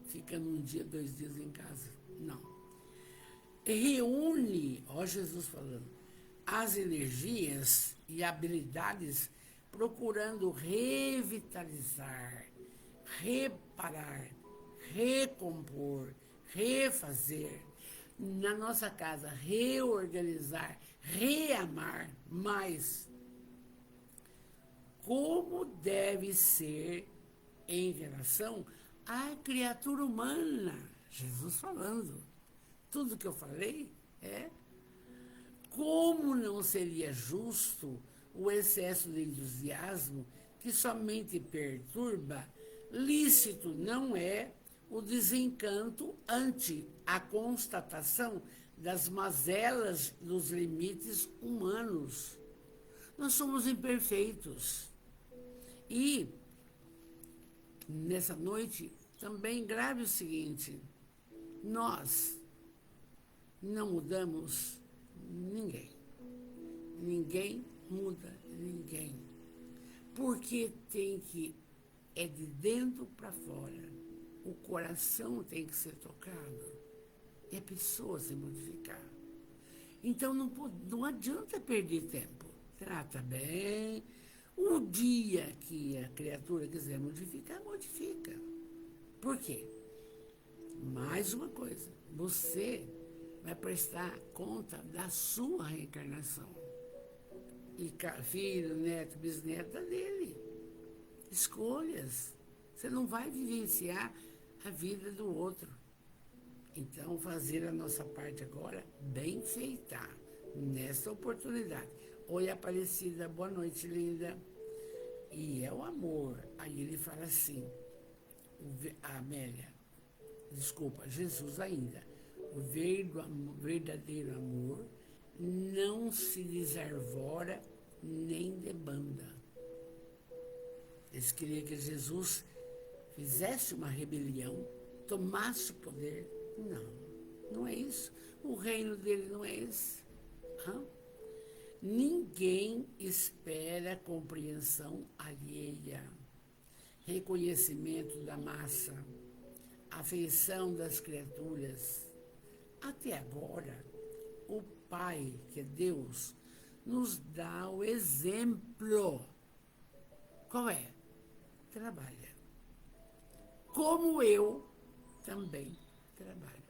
ficando um dia, 2 dias em casa. Não. Reúne, ó Jesus falando, as energias e habilidades procurando revitalizar, reparar, recompor, refazer, na nossa casa, reorganizar, reamar mais. Como deve ser em relação à criatura humana. Jesus falando. Tudo que eu falei é como não seria justo o excesso de entusiasmo que somente perturba, lícito não é o desencanto ante a constatação das mazelas dos limites humanos. Nós somos imperfeitos. E, nessa noite, também grave o seguinte: nós não mudamos ninguém. Ninguém muda ninguém. Porque é de dentro para fora. O coração tem que ser tocado e a pessoa se modificar. Então não adianta perder tempo. Trata bem, O dia que a criatura quiser modificar, modifica. Por quê? Mais uma coisa, você vai prestar conta da sua reencarnação. E filho, neto, bisneta dele. Escolhas. Você não vai vivenciar a vida do outro. Então, fazer a nossa parte agora bem feita, nessa oportunidade. Oi, Aparecida, boa noite, linda. E é o amor. Aí ele fala assim, a Amélia, desculpa, Jesus ainda, o verdadeiro amor não se desarvora nem debanda. Eles queriam que Jesus fizesse uma rebelião, tomasse o poder. Não, não é isso. O reino dele não é esse. Ninguém espera compreensão alheia, reconhecimento da massa, afeição das criaturas. Até agora, o Pai, que é Deus, nos dá o exemplo. Qual é? Trabalha. Como eu também trabalho.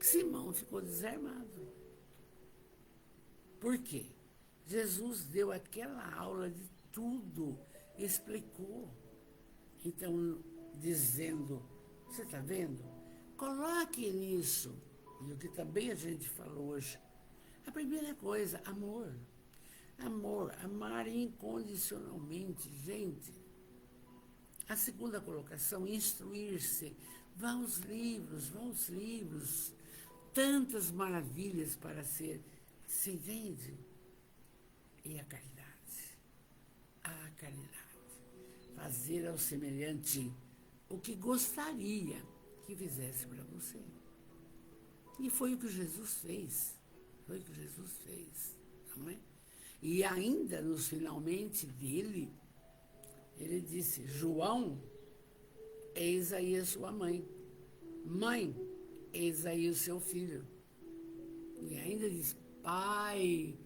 Simão ficou desarmado. Por quê? Jesus deu aquela aula de tudo, explicou. Então, dizendo, você está vendo? Coloque nisso. E o que também a gente falou hoje. A primeira coisa, amor. Amor, amar incondicionalmente, gente. A segunda colocação, instruir-se. Vá aos livros. Tantas maravilhas para ser. Se entende? E a caridade. A caridade. Fazer ao semelhante o que gostaria que fizesse para você. E foi o que Jesus fez. Foi o que Jesus fez. Não é? E ainda nos finalmente dele, ele disse, João, eis aí a sua mãe. Mãe, eis aí o seu filho. E ainda diz, Pai,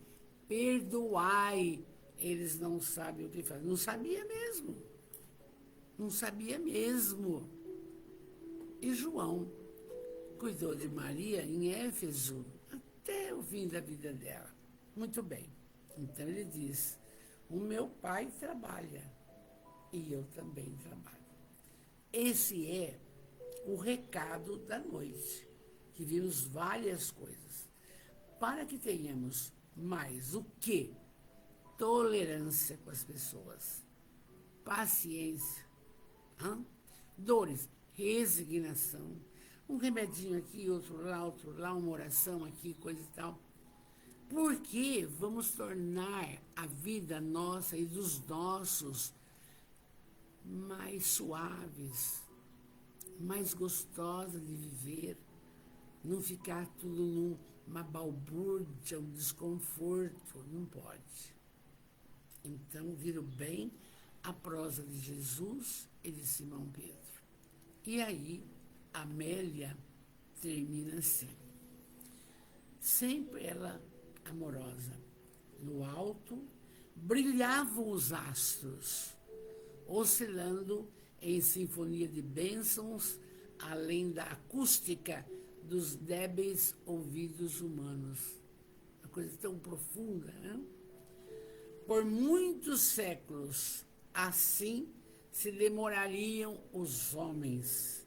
perdoai, eles não sabem o que fazem. Não sabia mesmo. Não sabia mesmo. E João cuidou de Maria em Éfeso até o fim da vida dela. Muito bem. Então ele diz, o meu pai trabalha e eu também trabalho. Esse é o recado da noite, que vimos várias coisas. Para que tenhamos mais o quê? Tolerância com as pessoas, paciência, dores, resignação, um remedinho aqui, outro lá, uma oração aqui, coisa e tal. Porque vamos tornar a vida nossa e dos nossos mais suaves, mais gostosa de viver, não ficar tudo numa balbúrdia, um desconforto, não pode. Então, viram bem a prosa de Jesus e de Simão Pedro. E aí, Amélia termina assim. Sempre ela amorosa. No alto, brilhavam os astros, oscilando em sinfonia de bênçãos, além da acústica dos débeis ouvidos humanos. Uma coisa tão profunda, né? Por muitos séculos, assim se demorariam os homens.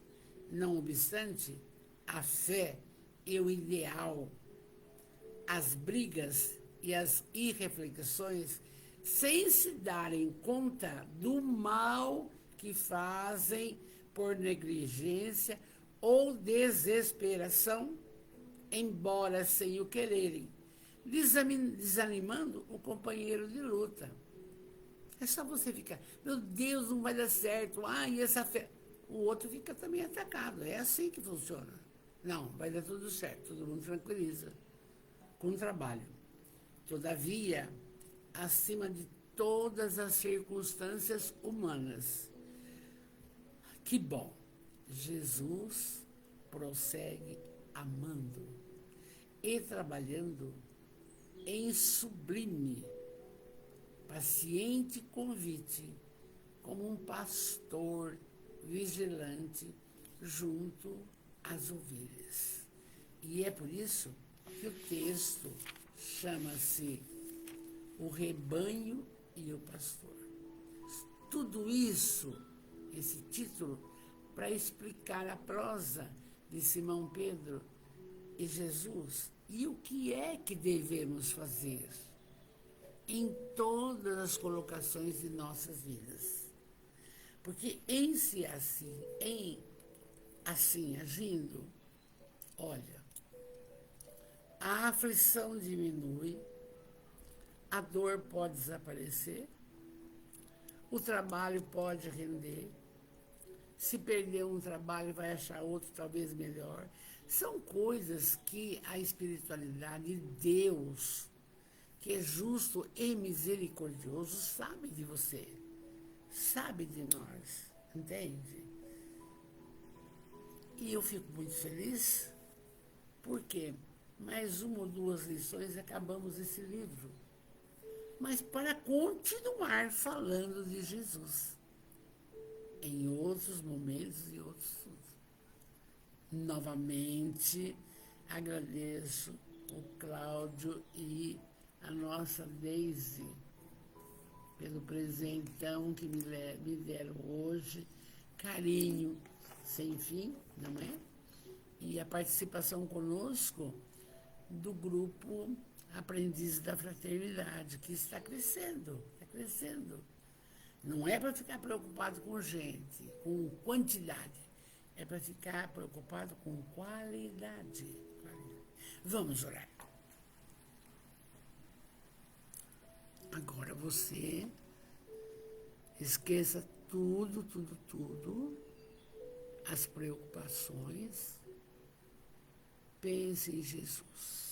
Não obstante, a fé e o ideal, as brigas e as irreflexões, sem se darem conta do mal que fazem por negligência ou desesperação, embora sem o quererem, desanimando o companheiro de luta. É só você ficar, meu Deus, não vai dar certo, e essa fé. O outro fica também atacado, é assim que funciona. Não, vai dar tudo certo, todo mundo tranquiliza, com trabalho. Todavia, acima de todas as circunstâncias humanas, que bom, Jesus prossegue amando e trabalhando em sublime paciente convite, como um pastor vigilante junto às ovelhas. E é por isso que o texto chama-se O Rebanho e o Pastor. Tudo isso, esse título, para explicar a prosa de Simão Pedro e Jesus e o que é que devemos fazer em todas as colocações de nossas vidas. Porque em si assim agindo, olha, a aflição diminui, a dor pode desaparecer, o trabalho pode render, se perder um trabalho vai achar outro talvez melhor. São coisas que a espiritualidade de Deus, que é justo e misericordioso, sabe de você, sabe de nós, entende? E eu fico muito feliz porque mais uma ou duas lições acabamos esse livro, mas para continuar falando de Jesus em outros momentos e outros assuntos. Novamente agradeço o Cláudio e a nossa Deise pelo presentão que me deram hoje, carinho sem fim, não é? E a participação conosco do grupo Aprendizes da Fraternidade, que está crescendo, está crescendo. Não é para ficar preocupado com gente, com quantidade, é para ficar preocupado com qualidade. Vamos orar. Agora você esqueça tudo, as preocupações, pense em Jesus.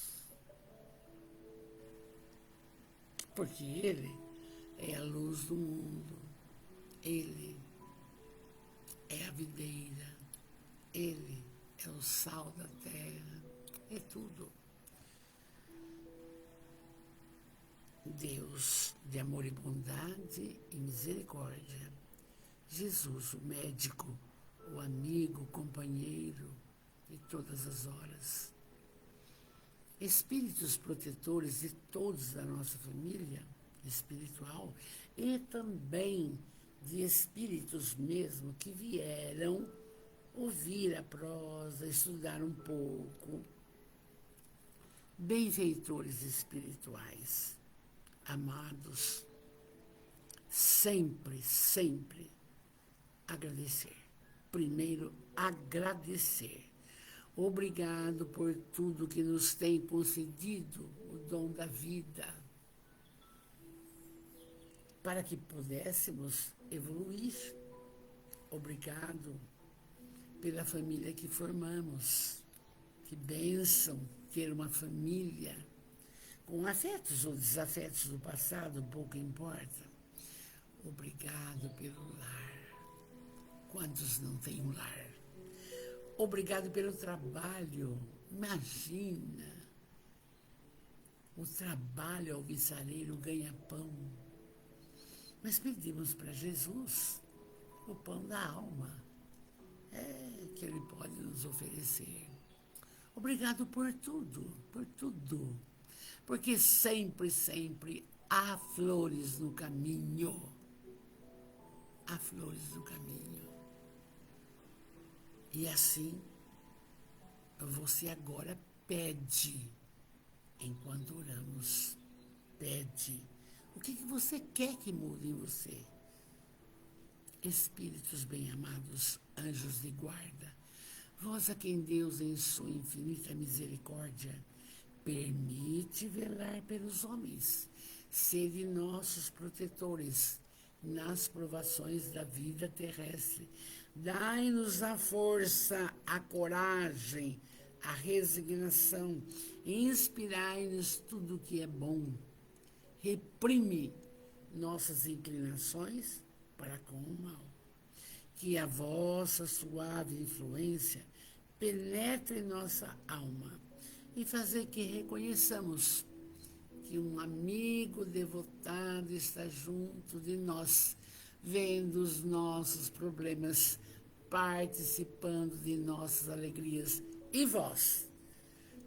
Porque Ele é a luz do mundo, Ele é a videira, Ele é o sal da terra, é tudo. Deus de amor e bondade e misericórdia. Jesus, o médico, o amigo, o companheiro de todas as horas. Espíritos protetores de todos da nossa família espiritual e também de espíritos mesmo que vieram ouvir a prosa, estudar um pouco. Benfeitores espirituais, amados, sempre agradecer. Primeiro, agradecer. Obrigado por tudo que nos tem concedido o dom da vida, para que pudéssemos evoluir. Obrigado pela família que formamos. Que bênção ter uma família com afetos ou desafetos do passado, pouco importa. Obrigado pelo lar. Quantos não têm um lar? Obrigado pelo trabalho. Imagina, o trabalho alvissareiro ganha-pão. Mas pedimos para Jesus o pão da alma, que Ele pode nos oferecer. Obrigado por tudo, porque sempre há flores no caminho. Há flores no caminho. E assim, você agora pede, enquanto oramos, pede. O que você quer que mude em você? Espíritos bem-amados, anjos de guarda, vós a quem Deus, em sua infinita misericórdia, permite velar pelos homens, sede nossos protetores nas provações da vida terrestre. Dai-nos a força, a coragem, a resignação, inspirai-nos tudo o que é bom. Reprime nossas inclinações para com o mal. Que a vossa suave influência penetre em nossa alma e fazer que reconheçamos que um amigo devotado está junto de nós, vendo os nossos problemas, participando de nossas alegrias. E vós,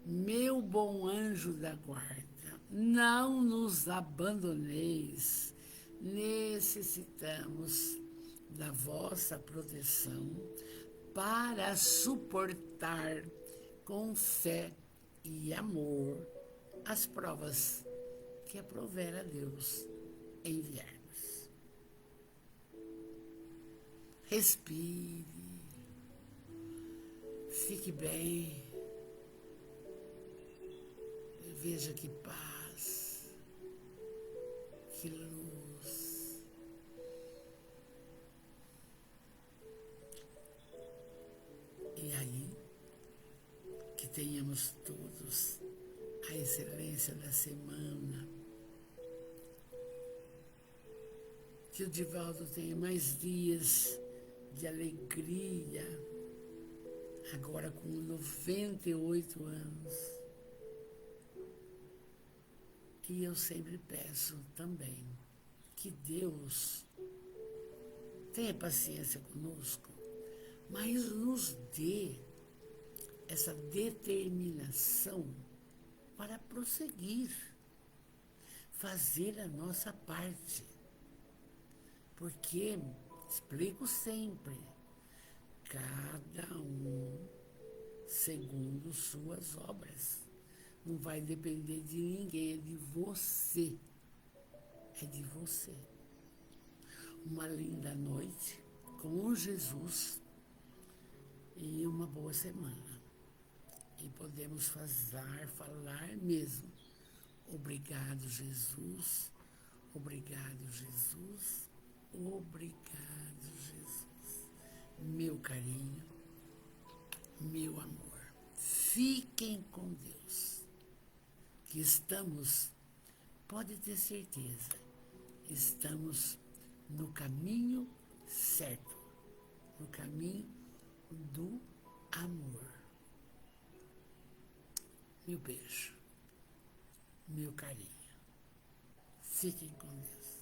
meu bom anjo da guarda, não nos abandoneis, necessitamos da vossa proteção para suportar com fé e amor as provas que aprover a Deus enviar-nos. Respire, fique bem, veja que paz, que luz. E aí, que tenhamos todos a excelência da semana. Que o Divaldo tenha mais dias de alegria, agora com 98 anos. E eu sempre peço também que Deus tenha paciência conosco, mas nos dê essa determinação para prosseguir, fazer a nossa parte. Porque, explico sempre, cada um segundo suas obras. Não vai depender de ninguém, é de você. É de você. Uma linda noite com Jesus e uma boa semana. E podemos falar mesmo. Obrigado, Jesus. Obrigado, Jesus. Obrigado, Jesus. Meu carinho, meu amor. Fiquem com Deus. Que estamos, pode ter certeza, estamos no caminho certo. No caminho do amor. Meu beijo, meu carinho. Fiquem com Deus.